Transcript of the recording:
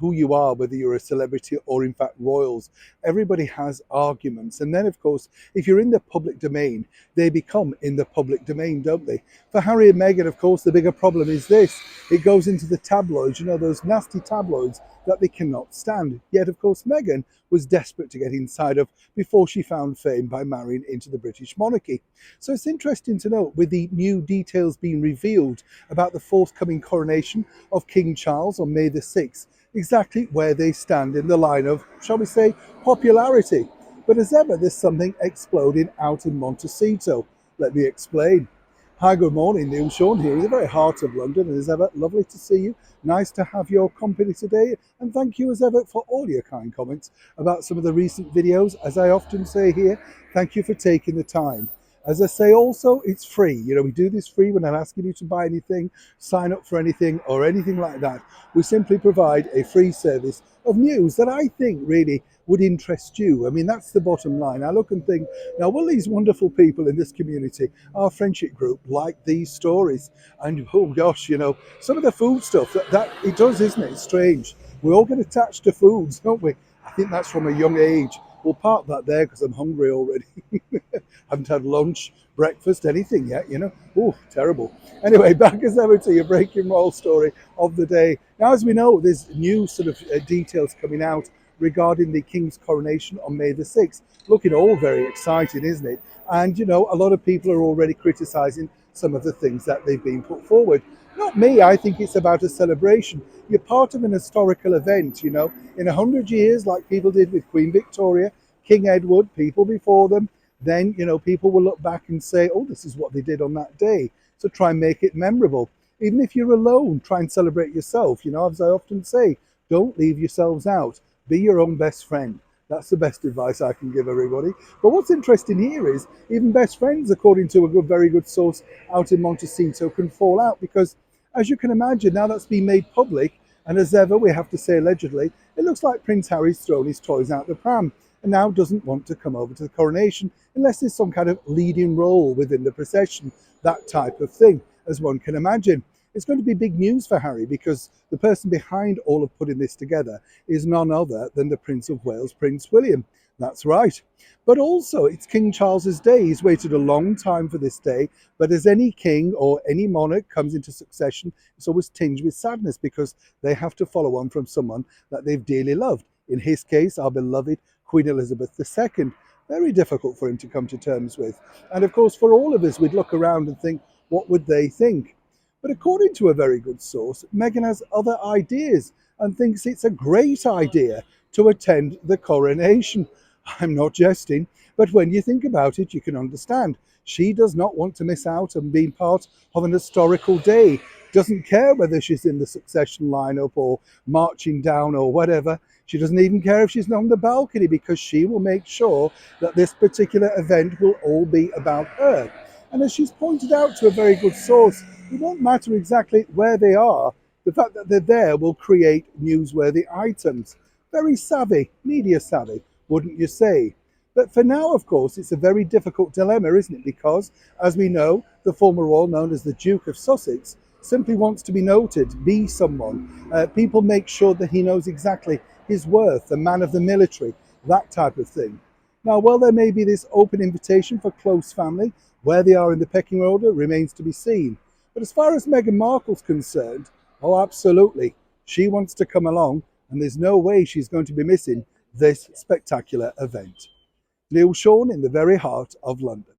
who you are, whether you're a celebrity or in fact royals. Everybody has arguments. And then, of course, if you're in the public domain, they become in the public domain, don't they? For Harry and Meghan, of course, the bigger problem is this. It goes into the tabloids, you know, those nasty tabloids that they cannot stand. Yet, of course, Meghan was desperate to get inside of before she found fame by marrying into the British monarchy. So it's interesting to note, with the new details being revealed about the forthcoming coronation of King Charles on May the 6th, exactly where they stand in the line of, shall we say, popularity. But as ever, there's something exploding out in Montecito. Let me explain. Hi, good morning. Neil Sean here in the very heart of London, and as ever, lovely to see you. Nice to have your company today, and thank you as ever for all your kind comments about some of the recent videos. As I often say here, thank you for taking the time. As I say also, it's free. You know, we do this free. We're not asking you to buy anything, sign up for anything or anything like that. We simply provide a free service of news that I think really would interest you. I mean, that's the bottom line. I look and think, now, will these wonderful people in this community, our friendship group, like these stories? And oh gosh, you know, some of the food stuff that it does, isn't it? It's strange. We all get attached to foods, don't we? I think that's from a young age. We'll park that there because I'm hungry already. Haven't had lunch, breakfast, anything yet, you know. Oh, terrible. Anyway, back as ever to your breaking roll story of the day. Now, as we know, there's new sort of details coming out regarding the King's coronation on May the 6th. Looking all very exciting, isn't it? And, you know, a lot of people are already criticising some of the things that they've been put forward. Not me, I think it's about a celebration. You're part of an historical event, you know. In 100 years, like people did with Queen Victoria, King Edward, people before them, then, you know, people will look back and say, oh, this is what they did on that day. So try and make it memorable. Even if you're alone, try and celebrate yourself. You know, as I often say, don't leave yourselves out. Be your own best friend. That's the best advice I can give everybody. But what's interesting here is even best friends, according to a very good source out in Montecito, can fall out because, as you can imagine, now that's been made public, and as ever, we have to say allegedly, it looks like Prince Harry's thrown his toys out the pram and now doesn't want to come over to the coronation unless there's some kind of leading role within the procession, that type of thing, as one can imagine. It's going to be big news for Harry because the person behind all of putting this together is none other than the Prince of Wales, Prince William. That's right. But also, it's King Charles's day. He's waited a long time for this day. But as any king or any monarch comes into succession, it's always tinged with sadness because they have to follow on from someone that they've dearly loved. In his case, our beloved Queen Elizabeth II. Very difficult for him to come to terms with. And of course, for all of us, we'd look around and think, what would they think? But according to a very good source, Meghan has other ideas and thinks it's a great idea to attend the coronation. I'm not jesting, but when you think about it, you can understand. She does not want to miss out on being part of an historical day. Doesn't care whether she's in the succession lineup or marching down or whatever. She doesn't even care if she's on the balcony because she will make sure that this particular event will all be about her. And as she's pointed out to a very good source, it won't matter exactly where they are. The fact that they're there will create newsworthy items. Very savvy, media savvy, wouldn't you say? But for now, of course, it's a very difficult dilemma, isn't it? Because, as we know, the former royal, known as the Duke of Sussex, simply wants to be noted, be someone. People make sure that he knows exactly his worth, a man of the military, that type of thing. Now, while there may be this open invitation for close family, where they are in the pecking order remains to be seen. But as far as Meghan Markle's concerned, oh, absolutely. She wants to come along, and there's no way she's going to be missing this spectacular event. Neil Sean in the very heart of London.